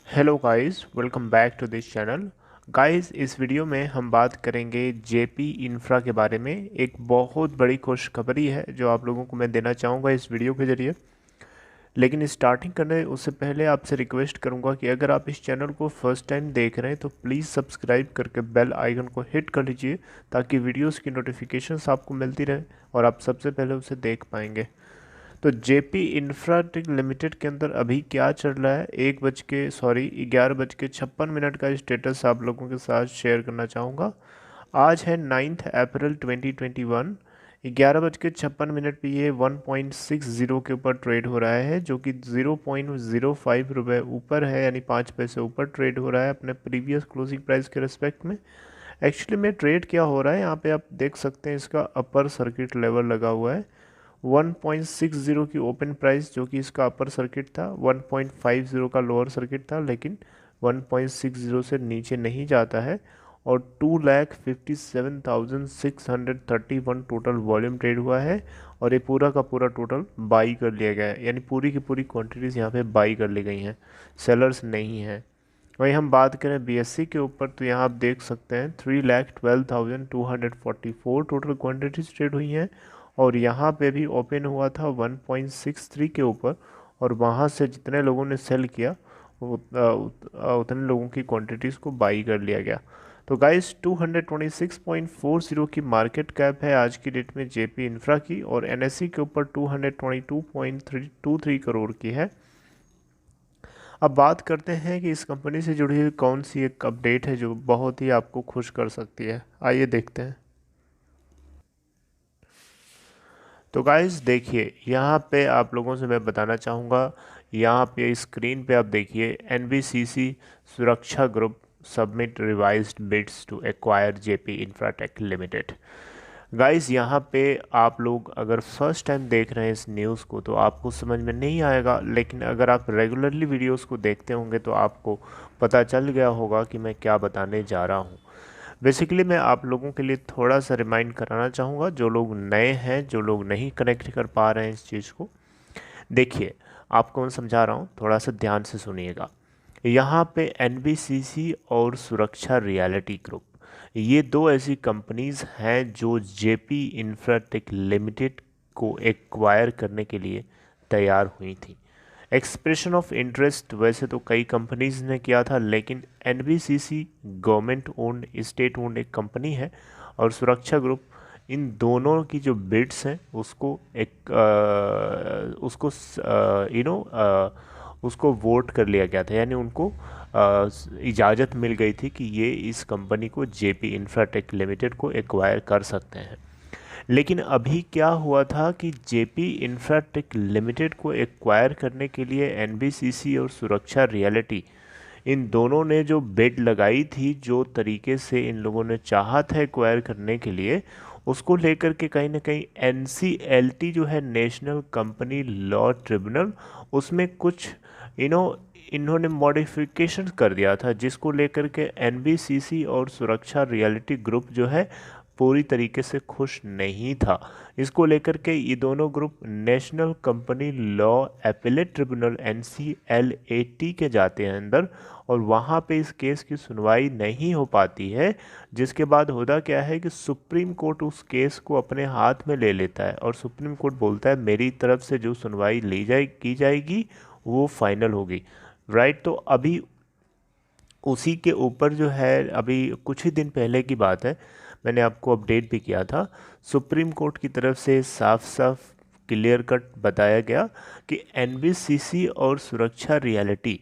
Hello guys, welcome back to this channel. Guys, इस video में हम बात करेंगे जेपी इंफ्रा के बारे में। एक बहुत बड़ी खुशखबरी है जो आप लोगों को मैं देना चाहूँगा इस वीडियो के ज़रिए। लेकिन स्टार्टिंग करने उससे पहले आपसे रिक्वेस्ट करूँगा कि अगर आप इस चैनल को फर्स्ट टाइम देख रहे हैं तो प्लीज़ सब्सक्राइब करके बेल आइकन को हिट कर लीजिए ताकि वीडियोज़ की नोटिफिकेशंस आपको मिलती रहे और आप सबसे पहले उसे देख पाएंगे। तो जेपी इंफ्राटेक लिमिटेड के अंदर अभी क्या चल रहा है, 11:56 का स्टेटस आप लोगों के साथ शेयर करना चाहूँगा। आज है 9 अप्रैल 2021। 11:56 पे ये 1.60 के ऊपर ट्रेड हो रहा है, जो कि 0.05 रुपये ऊपर है, यानी 5 पैसे ऊपर ट्रेड हो रहा है अपने प्रीवियस क्लोजिंग प्राइस के रिस्पेक्ट में। एक्चुअली में ट्रेड क्या हो रहा है यहाँ पे आप देख सकते हैं, इसका अपर सर्किट लेवल लगा हुआ है 1.60 की ओपन प्राइस, जो कि इसका अपर सर्किट था। 1.50 का लोअर सर्किट था, लेकिन 1.60 से नीचे नहीं जाता है। और 2,57,631 टोटल वॉल्यूम ट्रेड हुआ है और ये पूरा का पूरा टोटल बाई कर लिया गया है, यानी पूरी की पूरी क्वांटिटीज़ यहाँ पे बाई कर ली गई हैं, सेलर्स नहीं हैं। वहीं हम बात करें बीएससी के ऊपर तो यहाँ आप देख सकते हैं 3,12,244 टोटल क्वांटिटीज ट्रेड हुई हैं और यहाँ पे भी ओपन हुआ था 1.63 के ऊपर और वहाँ से जितने लोगों ने सेल किया उतने लोगों की क्वांटिटीज़ को बाई कर लिया गया। तो गाइस 226.40 की मार्केट कैप है आज की डेट में जेपी इंफ्रा की, और एनएससी के ऊपर 222.23 करोड़ की है। अब बात करते हैं कि इस कंपनी से जुड़ी हुई कौन सी एक अपडेट है जो बहुत ही आपको खुश कर सकती है। आइए देखते हैं। तो गाइस देखिए, यहाँ पे आप लोगों से मैं बताना चाहूँगा, यहाँ पे स्क्रीन पे आप देखिए NBCC Suraksha group submit revised bids to acquire Jaypee Infratech limited. Guys यहाँ पे आप लोग अगर फर्स्ट टाइम देख रहे हैं इस न्यूज़ को तो आपको समझ में नहीं आएगा, लेकिन अगर आप रेगुलरली वीडियोस को देखते होंगे तो आपको पता चल गया होगा कि मैं क्या बताने जा रहा हूँ। बेसिकली मैं आप लोगों के लिए थोड़ा सा रिमाइंड कराना चाहूँगा, जो लोग नए हैं, जो लोग नहीं कनेक्ट कर पा रहे हैं इस चीज़ को। देखिए, आपको मैं समझा रहा हूँ, थोड़ा सा ध्यान से सुनिएगा। यहाँ पे एनबीसीसी और सुरक्षा रियलिटी ग्रुप, ये दो ऐसी कंपनीज हैं जो जेपी इंफ्राटेक लिमिटेड को एक्वायर करने के लिए तैयार हुई थी। एक्सप्रेशन ऑफ इंटरेस्ट वैसे तो कई कंपनीज ने किया था, लेकिन NBCC government owned, state owned एक कंपनी है, और सुरक्षा ग्रुप, इन दोनों की जो बिड्स हैं उसको उसको उसको वोट कर लिया गया था, यानी उनको इजाज़त मिल गई थी कि ये इस कंपनी को जेपी इंफ्राटेक लिमिटेड को एक्वायर कर सकते हैं। लेकिन अभी क्या हुआ था कि जेपी इंफ्राटेक लिमिटेड को एक्वायर करने के लिए एनबीसीसी और सुरक्षा रियलिटी, इन दोनों ने जो बिड लगाई थी, जो तरीके से इन लोगों ने चाहा था एक्वायर करने के लिए, उसको लेकर के कहीं ना कहीं एनसीएलटी जो है, नेशनल कंपनी लॉ ट्रिब्यूनल, उसमें कुछ इन्होंने मॉडिफिकेशन कर दिया था, जिसको लेकर के एनबीसीसी और सुरक्षा रियलिटी ग्रुप जो है पूरी तरीके से खुश नहीं था। इसको लेकर के ये दोनों group national company law appellate tribunal NCLAT के जाते हैं अंदर, और वहाँ पे इस केस की सुनवाई नहीं हो पाती है। जिसके बाद होता क्या है कि सुप्रीम कोर्ट उस केस को अपने हाथ में ले लेता है और सुप्रीम कोर्ट बोलता है मेरी तरफ से जो सुनवाई की जाएगी वो फाइनल होगी। राइट। तो अभी उसी के ऊपर जो है, अभी कुछ ही दिन पहले की बात है, मैंने आपको अपडेट भी किया था, सुप्रीम कोर्ट की तरफ से साफ साफ क्लियर कट बताया गया कि एनबीसीसी और सुरक्षा रियलिटी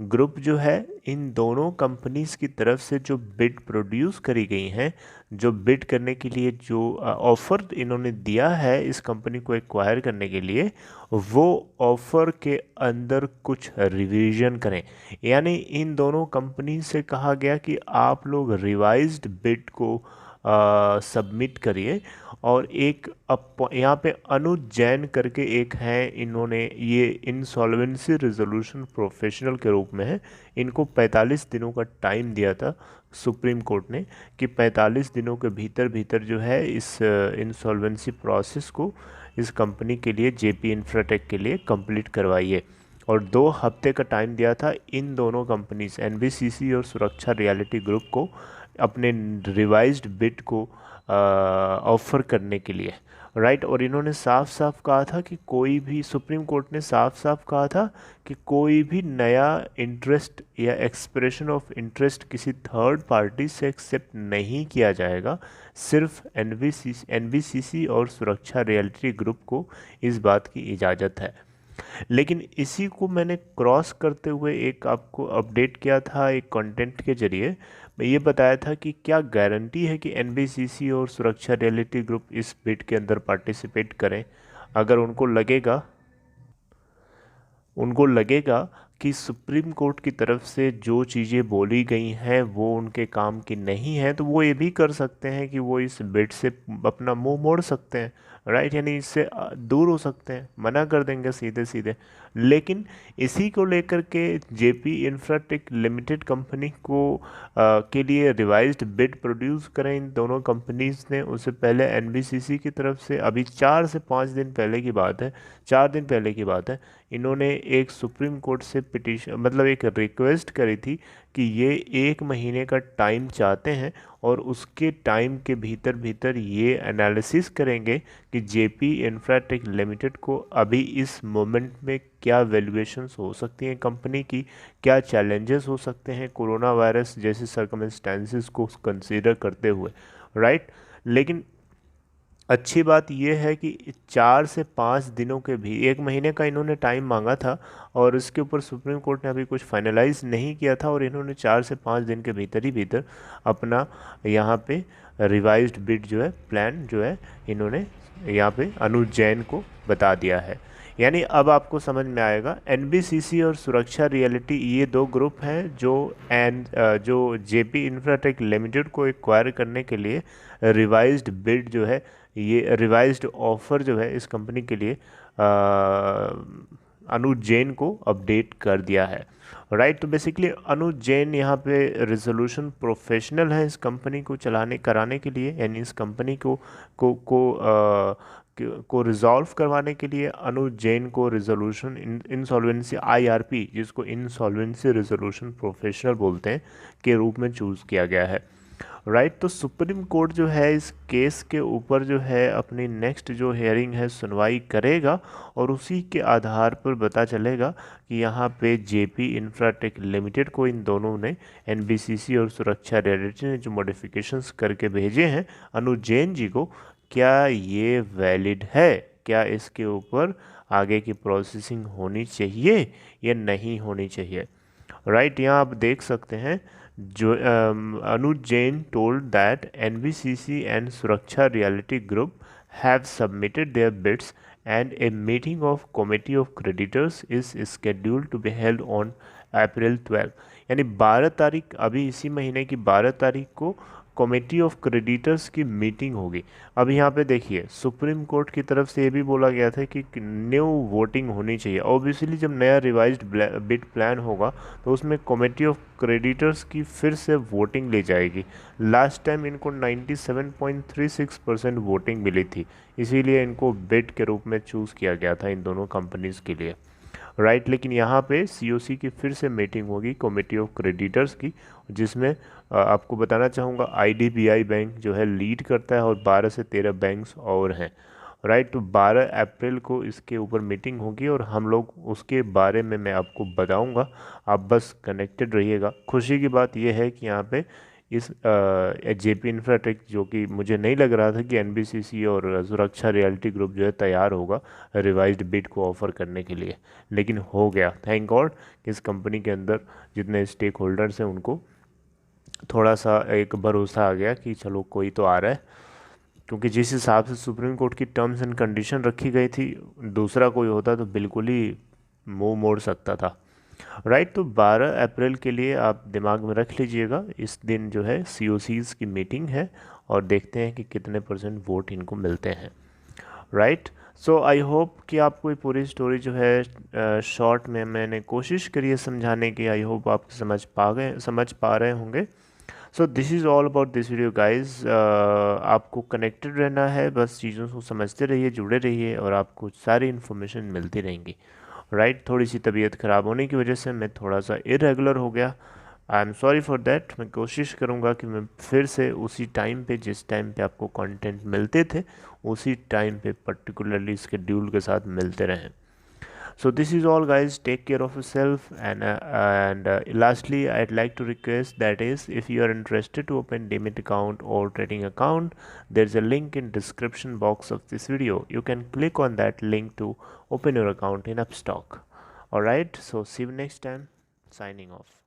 ग्रुप जो है, इन दोनों कंपनीज की तरफ से जो बिड प्रोड्यूस करी गई हैं, जो बिड करने के लिए जो ऑफ़र इन्होंने दिया है इस कंपनी को एक्वायर करने के लिए, वो ऑफ़र के अंदर कुछ रिवीजन करें। यानी इन दोनों कंपनी से कहा गया कि आप लोग रिवाइज्ड बिड को सबमिट करिए। और एक यहाँ पे अनुज जैन करके एक हैं, इन्होंने ये इंसॉल्वेंसी रिजोल्यूशन प्रोफेशनल के रूप में है, इनको 45 दिनों का टाइम दिया था सुप्रीम कोर्ट ने कि 45 दिनों के भीतर भीतर जो है इस इंसॉल्वेंसी प्रोसेस को इस कंपनी के लिए, जेपी इंफ्राटेक के लिए कंप्लीट करवाइए। और 2 हफ्ते का टाइम दिया था इन दोनों कंपनीज एनबीसीसी और सुरक्षा रियलिटी ग्रुप को अपने रिवाइज्ड बिड को ऑफर करने के लिए, राइट। और इन्होंने साफ साफ कहा था कि कोई भी, सुप्रीम कोर्ट ने साफ साफ कहा था कि कोई भी नया इंटरेस्ट या एक्सप्रेशन ऑफ इंटरेस्ट किसी थर्ड पार्टी से एक्सेप्ट नहीं किया जाएगा। सिर्फ एनबीसीसी और सुरक्षा रियलिटी ग्रुप को इस बात की इजाज़त है। लेकिन इसी को मैंने क्रॉस करते हुए एक आपको अपडेट किया था एक कंटेंट के जरिए। मैं ये बताया था कि क्या गारंटी है कि एनबीसीसी और सुरक्षा रियलिटी ग्रुप इस बिड के अंदर पार्टिसिपेट करें। अगर उनको लगेगा कि सुप्रीम कोर्ट की तरफ से जो चीज़ें बोली गई हैं वो उनके काम की नहीं है, तो वो ये भी कर सकते हैं कि वो इस बिड से अपना मुंह मोड़ सकते हैं, राइट। यानी इससे दूर हो सकते हैं, मना कर देंगे सीधे सीधे। लेकिन इसी को लेकर के जेपी इंफ्राटेक लिमिटेड कंपनी को के लिए रिवाइज्ड बिड प्रोड्यूस करें इन दोनों कंपनीज ने। उससे पहले एनबीसीसी की तरफ से अभी 4 से 5 दिन पहले की बात है, 4 दिन पहले की बात है, इन्होंने एक सुप्रीम कोर्ट से पिटीशन, मतलब एक रिक्वेस्ट करी थी कि ये 1 महीने का टाइम चाहते हैं और उसके टाइम के भीतर भीतर ये एनालिसिस करेंगे कि जेपी इंफ्राटेक लिमिटेड को अभी इस मोमेंट में क्या वैल्यूएशंस हो सकती हैं कंपनी की, क्या चैलेंजेस हो सकते हैं कोरोना वायरस जैसे सर्कमस्टेंसेस को कंसीडर करते हुए, राइट। लेकिन अच्छी बात यह है कि 4 से 5 दिनों के भी, 1 महीने का इन्होंने टाइम मांगा था और इसके ऊपर सुप्रीम कोर्ट ने अभी कुछ फाइनलाइज नहीं किया था और इन्होंने 4 से 5 दिन के भीतर ही भीतर अपना यहाँ पे रिवाइज्ड बिड जो है, प्लान जो है, इन्होंने यहाँ पे अनुज जैन को बता दिया है। यानी अब आपको समझ में आएगा एनबीसीसी और सुरक्षा रियलिटी ये 2 ग्रुप हैं जो जेपी इंफ्राटेक लिमिटेड को एक्वायर करने के लिए रिवाइज्ड बिड जो है, ये रिवाइज्ड ऑफर जो है इस कंपनी के लिए अनुज जैन को अपडेट कर दिया है, राइट। तो बेसिकली अनुज जैन यहाँ पे रिजोल्यूशन प्रोफेशनल है इस कंपनी को कराने के लिए, यानी इस कंपनी को रिजॉल्व करवाने के लिए अनुज जैन को रिजोल्यूशन इंसॉल्वेंसी आईआरपी, जिसको इंसॉल्वेंसी रिजोल्यूशन प्रोफेशनल बोलते हैं, के रूप में चूज़ किया गया है, राइट। तो सुप्रीम कोर्ट जो है इस केस के ऊपर जो है अपनी नेक्स्ट जो हियरिंग है सुनवाई करेगा और उसी के आधार पर पता चलेगा कि यहाँ पे जेपी इंफ्राटेक लिमिटेड को इन दोनों ने, एनबीसीसी और सुरक्षा रियलिटी ने जो मॉडिफिकेशंस करके भेजे हैं अनुज जैन जी को, क्या ये वैलिड है, क्या इसके ऊपर आगे की प्रोसेसिंग होनी चाहिए या नहीं होनी चाहिए, राइट। यहाँ आप देख सकते हैं जो अनुज Jain told that NBCC and Suraksha Realty Group have submitted their bids and a meeting of Committee of Creditors is scheduled to be held on April 12। यानी 12 तारीख, अभी इसी महीने की 12 तारीख को कमेटी ऑफ क्रेडिटर्स की मीटिंग होगी। अब यहाँ पे देखिए सुप्रीम कोर्ट की तरफ से ये भी बोला गया था कि न्यू वोटिंग होनी चाहिए। ऑब्वियसली जब नया रिवाइज्ड बिड प्लान होगा तो उसमें कमेटी ऑफ क्रेडिटर्स की फिर से वोटिंग ली जाएगी। लास्ट टाइम इनको 97.36% वोटिंग मिली थी, इसीलिए इनको बिड के रूप में चूज़ किया गया था इन दोनों कंपनीज़ के लिए, राइट। लेकिन यहाँ पे सीओसी की फिर से मीटिंग होगी कमेटी ऑफ क्रेडिटर्स की, जिसमें आपको बताना चाहूँगा आईडीबीआई बैंक जो है लीड करता है और 12 से 13 बैंक्स और हैं, राइट। तो 12 अप्रैल को इसके ऊपर मीटिंग होगी और हम लोग उसके बारे में मैं आपको बताऊंगा, आप बस कनेक्टेड रहिएगा। खुशी की बात यह है कि यहाँ पे इस जेपी इंफ्राटेक, जो कि मुझे नहीं लग रहा था कि एनबीसीसी और सुरक्षा रियलिटी ग्रुप जो है तैयार होगा रिवाइज्ड बिड को ऑफर करने के लिए, लेकिन हो गया। थैंक गॉड कि इस कंपनी के अंदर जितने स्टेक होल्डर्स हैं उनको थोड़ा सा एक भरोसा आ गया कि चलो कोई तो आ रहा है, क्योंकि जिस हिसाब से सुप्रीम कोर्ट की टर्म्स एंड कंडीशन रखी गई थी, दूसरा कोई होता तो बिल्कुल ही मुंह मोड़ सकता था, राइट। तो 12 अप्रैल के लिए आप दिमाग में रख लीजिएगा, इस दिन जो है सीओसीज़ की मीटिंग है और देखते हैं कि कितने % वोट इनको मिलते हैं, राइट। सो आई होप कि आपको ये पूरी स्टोरी जो है शॉर्ट में मैंने कोशिश करी है समझाने की, आई होप आप समझ पा रहे होंगे। So this is all about this video guys. आपको कनेक्टेड रहना है, बस चीज़ों को समझते रहिए, जुड़े रहिए और आपको सारी इन्फॉर्मेशन मिलती रहेंगी। राइट। थोड़ी सी तबीयत ख़राब होने की वजह से मैं थोड़ा सा इरेगुलर हो गया। I am sorry for that. मैं कोशिश करूँगा कि मैं फिर से उसी टाइम पे, जिस टाइम पे आपको कंटेंट मिलते थे, उसी टाइम पे पर्टिकुलरली स्केड्यूल के साथ मिलते रहें। So this is all, guys. Take care of yourself, and lastly, I'd like to request, that is, if you are interested to open Demit account or trading account, there's a link in description box of this video. You can click on that link to open your account in Upstock. All right. So see you next time. Signing off.